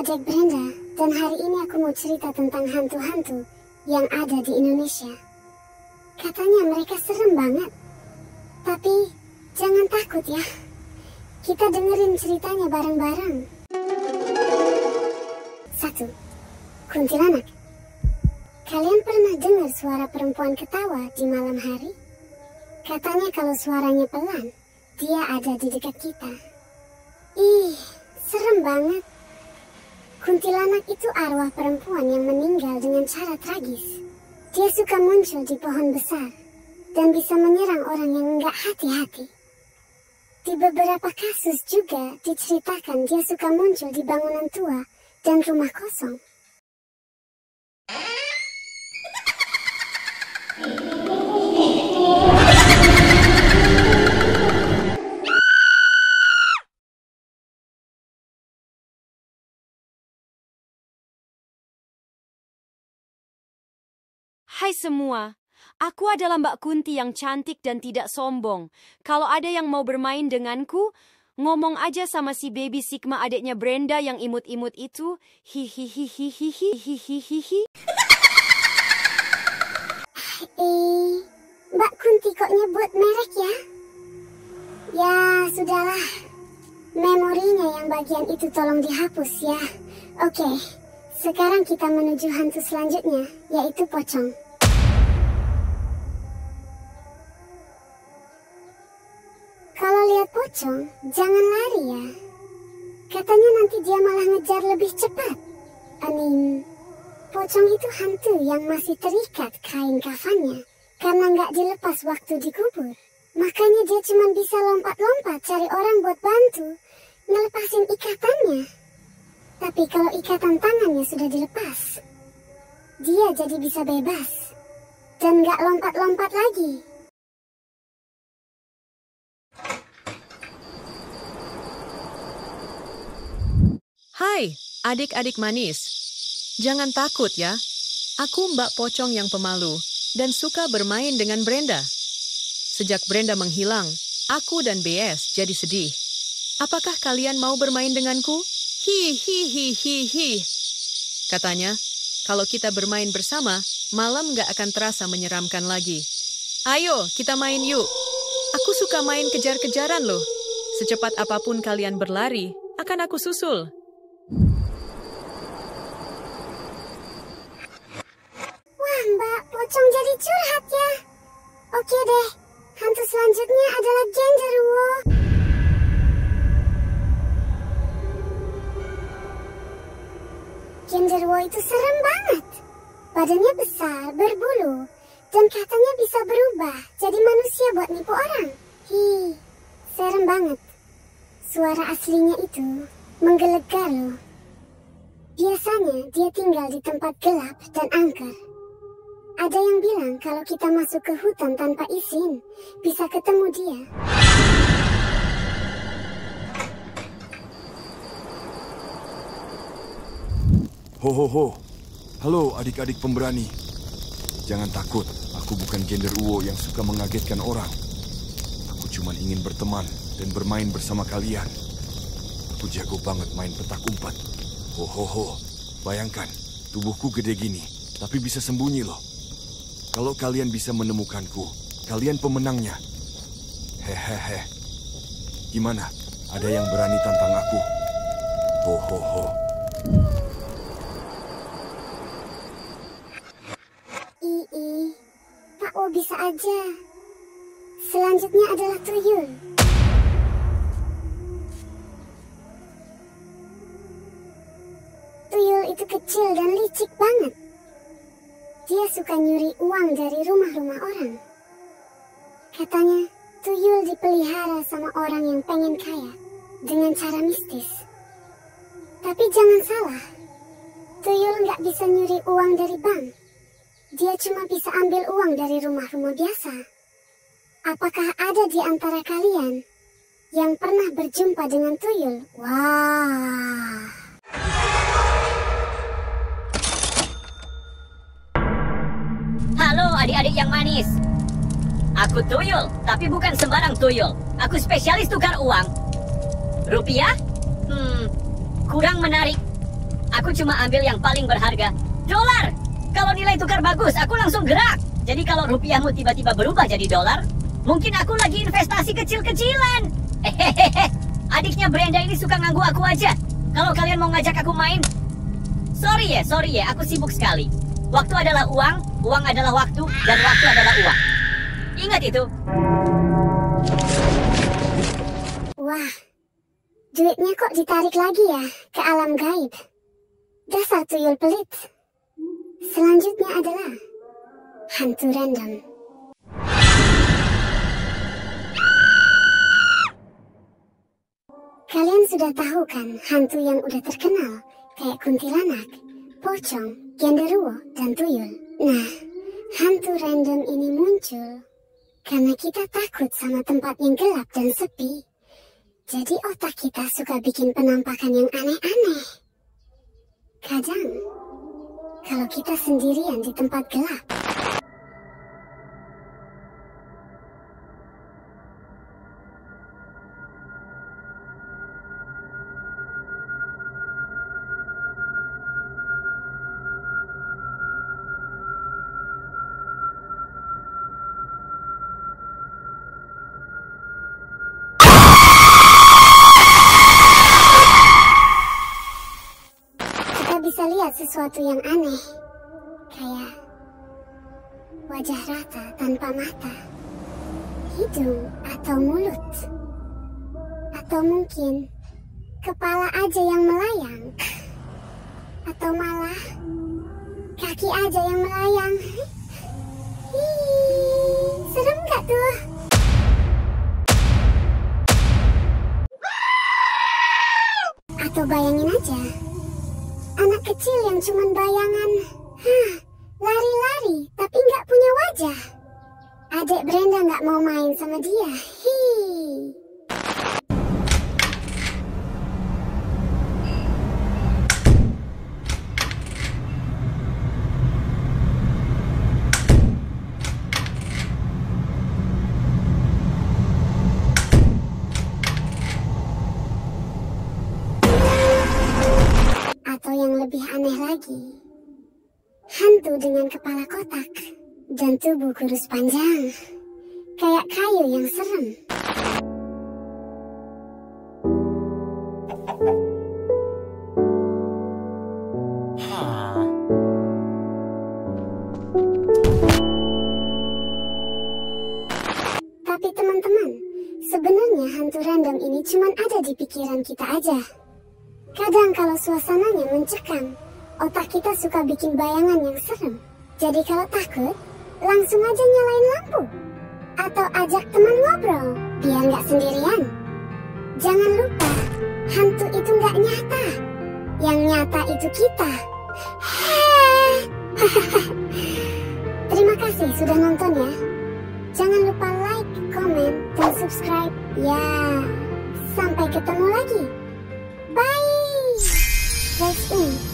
Ajak Brenda, dan hari ini aku mau cerita tentang hantu-hantu yang ada di Indonesia. Katanya mereka serem banget. Tapi jangan takut ya. Kita dengerin ceritanya bareng-bareng. 1. Kuntilanak. Kalian pernah dengar suara perempuan ketawa di malam hari? Katanya kalau suaranya pelan, dia ada di dekat kita. Ih, serem banget. Kuntilanak itu arwah perempuan yang meninggal dengan cara tragis. Dia suka muncul di pohon besar dan bisa menyerang orang yang enggak hati-hati. Di beberapa kasus juga diceritakan dia suka muncul di bangunan tua dan rumah kosong. Hai semua, aku adalah Mbak Kunti yang cantik dan tidak sombong. Kalau ada yang mau bermain denganku, ngomong aja sama si baby Sigma adiknya Brenda yang imut-imut itu. Hihihihihihihihihihi. Mbak Kunti kok nyebut merek ya? Ya, sudahlah. Memorinya yang bagian itu tolong dihapus ya. Oke, sekarang kita menuju hantu selanjutnya, yaitu pocong. Kalau lihat pocong, jangan lari ya. Katanya nanti dia malah ngejar lebih cepat. Pocong itu hantu yang masih terikat kain kafannya karena nggak dilepas waktu dikubur. Makanya dia cuma bisa lompat-lompat cari orang buat bantu ngelepasin ikatannya. Tapi kalau ikatan tangannya sudah dilepas, dia jadi bisa bebas dan nggak lompat-lompat lagi. Hai, adik-adik manis. Jangan takut ya. Aku Mbak Pocong yang pemalu dan suka bermain dengan Brenda. Sejak Brenda menghilang, aku dan BS jadi sedih. Apakah kalian mau bermain denganku? Hihihihihi. Katanya, kalau kita bermain bersama, malam gak akan terasa menyeramkan lagi. Ayo, kita main yuk. Aku suka main kejar-kejaran loh. Secepat apapun kalian berlari, akan aku susul. Wah, Mbak Pocong jadi curhat ya. Oke deh, hantu selanjutnya adalah genderuwo. Genderuwo itu serem banget. Badannya besar, berbulu, dan katanya bisa berubah jadi manusia buat nipu orang. Serem banget. Suara aslinya itu menggelegar loh. Biasanya dia tinggal di tempat gelap dan angker. Ada yang bilang kalau kita masuk ke hutan tanpa izin, bisa ketemu dia. Ho. Halo adik-adik pemberani. Jangan takut, aku bukan genderuwo yang suka mengagetkan orang. Aku cuma ingin berteman dan bermain bersama kalian. Aku jago banget main petak umpet. Ho. Bayangkan, tubuhku gede gini, tapi bisa sembunyi loh. Kalau kalian bisa menemukanku, kalian pemenangnya. Hehehe. Gimana? Ada yang berani tantang aku? Ho. Pak O bisa aja. Selanjutnya adalah tuyul. Tuyul itu kecil dan licik banget. Dia suka nyuri uang dari rumah-rumah orang. Katanya, tuyul dipelihara sama orang yang pengen kaya dengan cara mistis. Tapi jangan salah, tuyul nggak bisa nyuri uang dari bank. Dia cuma bisa ambil uang dari rumah-rumah biasa. Apakah ada di antara kalian yang pernah berjumpa dengan tuyul? Wah. Halo adik-adik yang manis. Aku tuyul, tapi bukan sembarang tuyul. Aku spesialis tukar uang. Rupiah? Kurang menarik. Aku cuma ambil yang paling berharga. Dolar! Kalau nilai tukar bagus, aku langsung gerak. Jadi kalau rupiahmu tiba-tiba berubah jadi dolar, mungkin aku lagi investasi kecil-kecilan. Hehehe. Adiknya Brenda ini suka ganggu aku aja. Kalau kalian mau ngajak aku main, sorry ya, aku sibuk sekali. Waktu adalah uang, uang adalah waktu, dan waktu adalah uang. Ingat itu. Wah, duitnya kok ditarik lagi ya ke alam gaib. Dasar tuyul pelit. Selanjutnya adalah hantu random. Kalian sudah tahu kan hantu yang udah terkenal kayak kuntilanak, pocong, genderuwo, dan tuyul. Nah, hantu random ini muncul karena kita takut sama tempat yang gelap dan sepi. Jadi otak kita suka bikin penampakan yang aneh-aneh. Kadang, kalau kita sendirian di tempat gelap, bisa lihat sesuatu yang aneh, kayak wajah rata tanpa mata, hidung atau mulut, atau mungkin kepala aja yang melayang, atau malah kaki aja yang melayang. Serem gak tuh? Atau bayangin aja, anak kecil yang cuman bayangan, lari-lari tapi nggak punya wajah. Adik Brenda nggak mau main sama dia. Atau yang lebih aneh lagi, hantu dengan kepala kotak dan tubuh kurus panjang, kayak kayu yang serem. Tapi teman-teman, sebenarnya hantu random ini cuman ada di pikiran kita aja. Kadang kalau suasananya mencekam, otak kita suka bikin bayangan yang serem. Jadi kalau takut, langsung aja nyalain lampu. Atau ajak teman ngobrol, biar nggak sendirian. Jangan lupa, hantu itu nggak nyata. Yang nyata itu kita. Terima kasih sudah nonton ya. Jangan lupa like, komen, dan subscribe. Ya, sampai ketemu lagi. Bye! That's it.